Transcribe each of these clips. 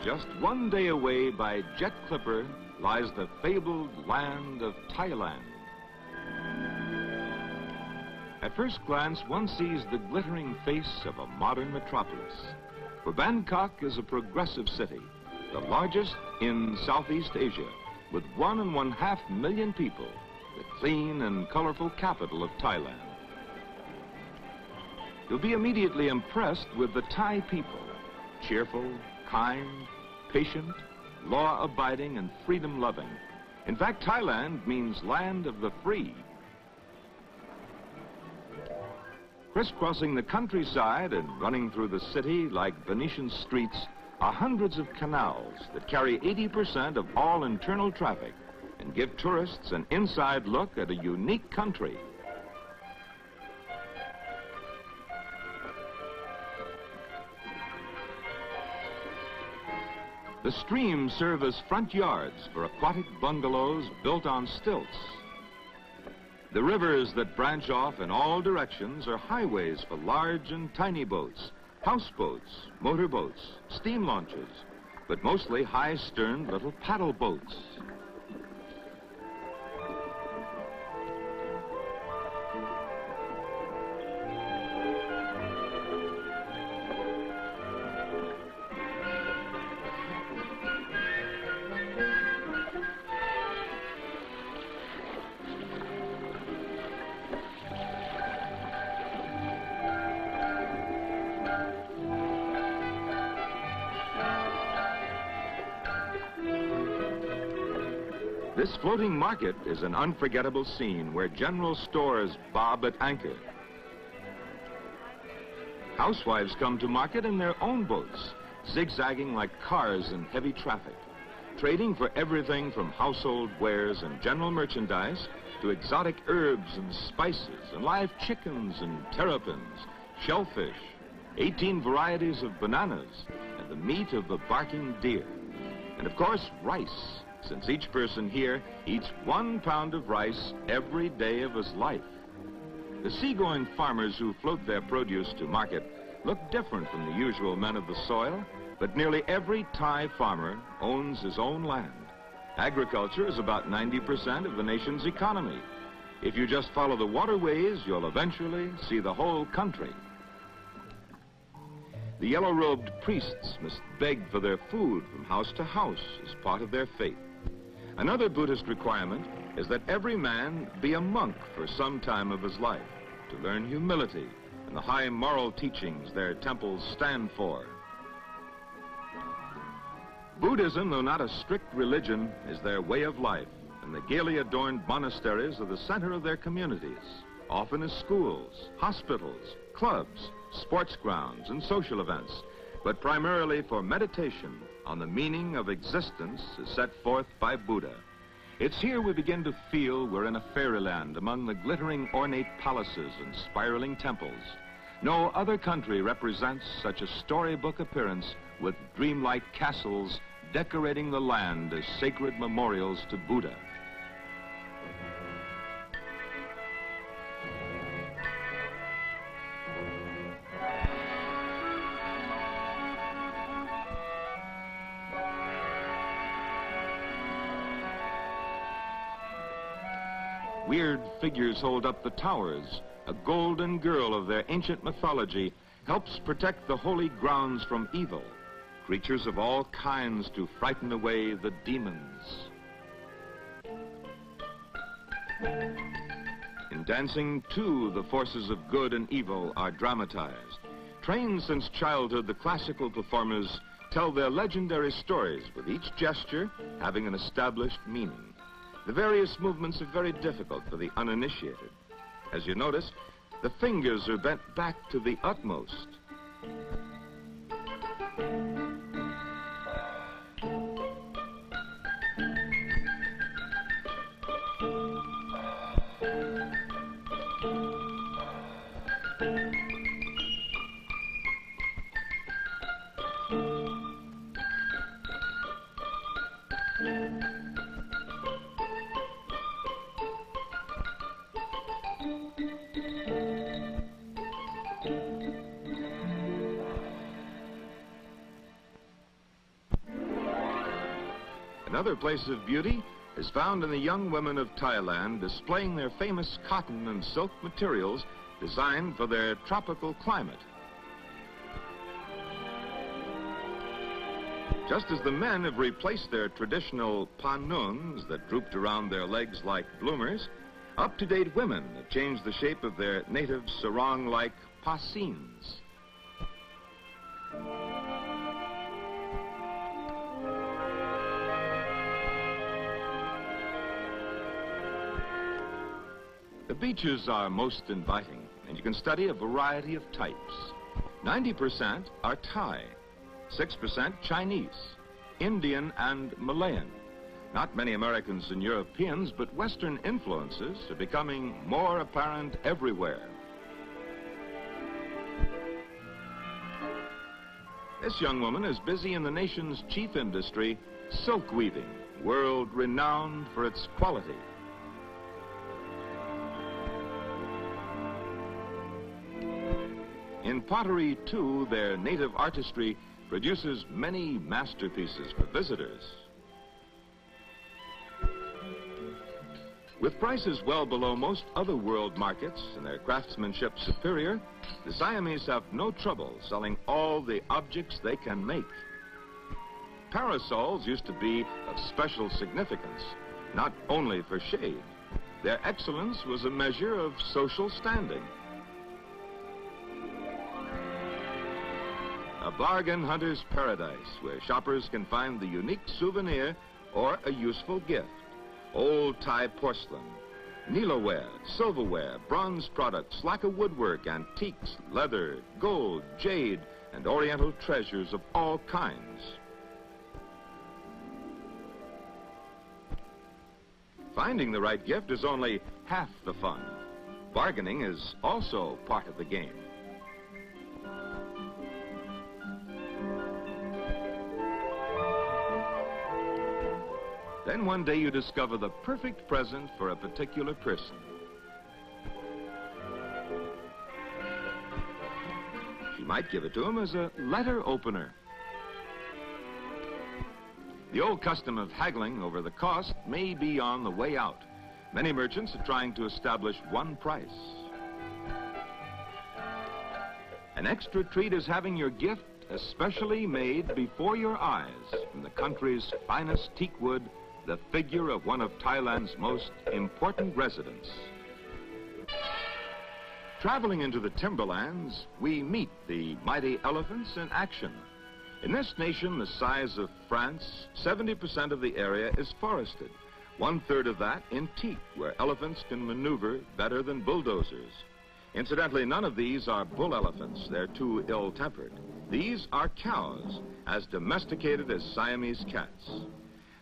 Just one day away by jet clipper lies the fabled land of Thailand. At first glance, one sees the glittering face of a modern metropolis. For Bangkok is a progressive city, the largest in Southeast Asia, with 1.5 million people, the clean and colorful capital of Thailand. You'll be immediately impressed with the Thai people, cheerful, kind, patient, law-abiding, and freedom-loving. In fact, Thailand means land of the free. Crisscrossing the countryside and running through the city like Venetian streets are hundreds of canals that carry 80% of all internal traffic and give tourists an inside look at a unique country. The streams serve as front yards for aquatic bungalows built on stilts. The rivers that branch off in all directions are highways for large and tiny boats, houseboats, motorboats, steam launches, but mostly high-sterned little paddle boats. This floating market is an unforgettable scene where general stores bob at anchor. Housewives come to market in their own boats, zigzagging like cars in heavy traffic, trading for everything from household wares and general merchandise to exotic herbs and spices and live chickens and terrapins, shellfish, 18 varieties of bananas, and the meat of the barking deer. And of course, rice, since each person here eats 1 pound of rice every day of his life. The seagoing farmers who float their produce to market look different from the usual men of the soil, but nearly every Thai farmer owns his own land. Agriculture is about 90% of the nation's economy. If you just follow the waterways, you'll eventually see the whole country. The yellow-robed priests must beg for their food from house to house as part of their faith. Another Buddhist requirement is that every man be a monk for some time of his life to learn humility and the high moral teachings their temples stand for. Buddhism, though not a strict religion, is their way of life, and the gaily adorned monasteries are the center of their communities, often as schools, hospitals, clubs, sports grounds, and social events, but primarily for meditation on the meaning of existence as set forth by Buddha. It's here we begin to feel we're in a fairyland among the glittering ornate palaces and spiraling temples. No other country represents such a storybook appearance with dreamlike castles decorating the land as sacred memorials to Buddha. Weird figures hold up the towers. A golden girl of their ancient mythology helps protect the holy grounds from evil. Creatures of all kinds to frighten away the demons. In dancing, too, the forces of good and evil are dramatized. Trained since childhood, the classical performers tell their legendary stories, with each gesture having an established meaning. The various movements are very difficult for the uninitiated. As you notice, the fingers are bent back to the utmost. Another place of beauty is found in the young women of Thailand displaying their famous cotton and silk materials designed for their tropical climate. Just as the men have replaced their traditional panuns that drooped around their legs like bloomers, up-to-date women have changed the shape of their native sarong-like pasins. The beaches are most inviting, and you can study a variety of types. 90% are Thai, 6% Chinese, Indian, and Malayan. Not many Americans and Europeans, but Western influences are becoming more apparent everywhere. This young woman is busy in the nation's chief industry, silk weaving, world-renowned for its quality. In pottery, too, their native artistry produces many masterpieces for visitors. With prices well below most other world markets and their craftsmanship superior, the Siamese have no trouble selling all the objects they can make. Parasols used to be of special significance, not only for shade. Their excellence was a measure of social standing. A bargain hunter's paradise where shoppers can find the unique souvenir or a useful gift. Old Thai porcelain, Nilaware, silverware, bronze products, lacquer woodwork, antiques, leather, gold, jade, and oriental treasures of all kinds. Finding the right gift is only half the fun. Bargaining is also part of the game. Then one day you discover the perfect present for a particular person. You might give it to him as a letter opener. The old custom of haggling over the cost may be on the way out. Many merchants are trying to establish one price. An extra treat is having your gift especially made before your eyes from the country's finest teak wood, the figure of one of Thailand's most important residents. Traveling into the timberlands, we meet the mighty elephants in action. In this nation the size of France, 70% of the area is forested. 1/3 of that in teak, where elephants can maneuver better than bulldozers. Incidentally, none of these are bull elephants. They're too ill-tempered. These are cows, as domesticated as Siamese cats.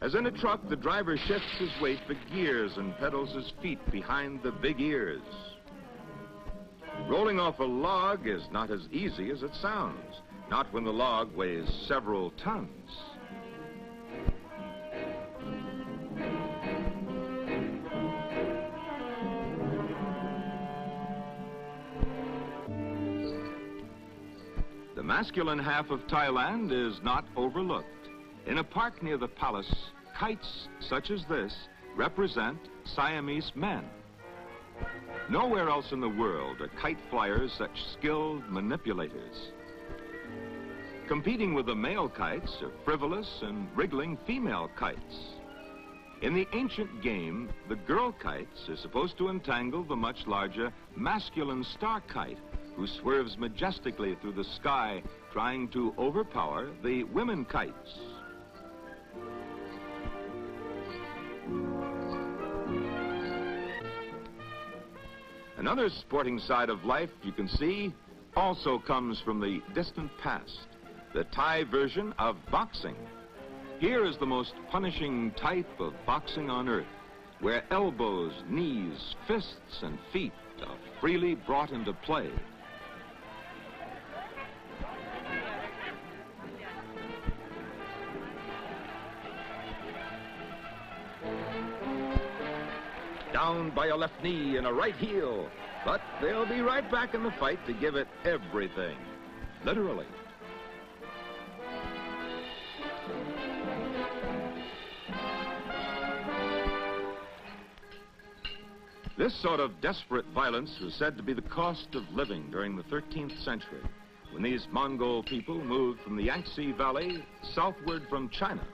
As in a truck, the driver shifts his weight for gears and pedals his feet behind the big ears. Rolling off a log is not as easy as it sounds, not when the log weighs several tons. The masculine half of Thailand is not overlooked. In a park near the palace, kites such as this represent Siamese men. Nowhere else in the world are kite flyers such skilled manipulators. Competing with the male kites are frivolous and wriggling female kites. In the ancient game, the girl kites are supposed to entangle the much larger masculine star kite, who swerves majestically through the sky, trying to overpower the women kites. Another sporting side of life you can see also comes from the distant past, the Thai version of boxing. Here is the most punishing type of boxing on earth, where elbows, knees, fists, and feet are freely brought into play. Down by a left knee and a right heel, but they'll be right back in the fight to give it everything, literally. This sort of desperate violence was said to be the cost of living during the 13th century, when these Mongol people moved from the Yangtze Valley southward from China.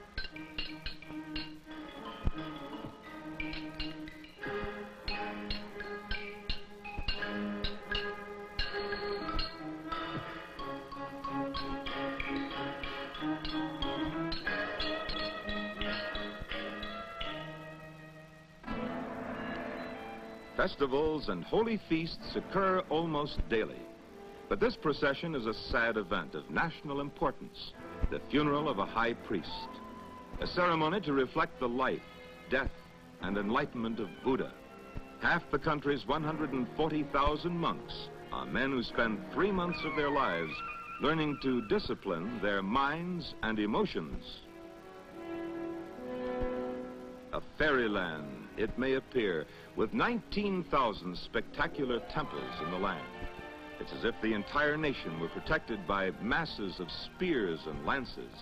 Festivals and holy feasts occur almost daily. But this procession is a sad event of national importance, the funeral of a high priest, a ceremony to reflect the life, death, and enlightenment of Buddha. Half the country's 140,000 monks are men who spend 3 months of their lives learning to discipline their minds and emotions. A fairyland, it may appear, with 19,000 spectacular temples in the land. It's as if the entire nation were protected by masses of spears and lances,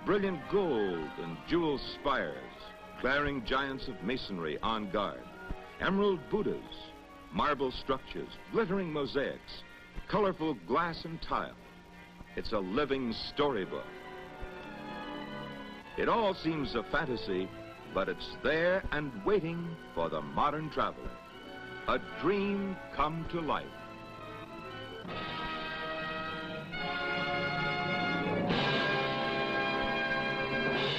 brilliant gold and jeweled spires, glaring giants of masonry on guard, emerald Buddhas, marble structures, glittering mosaics, colorful glass and tile. It's a living storybook. It all seems a fantasy, but it's there and waiting for the modern traveler. A dream come to life.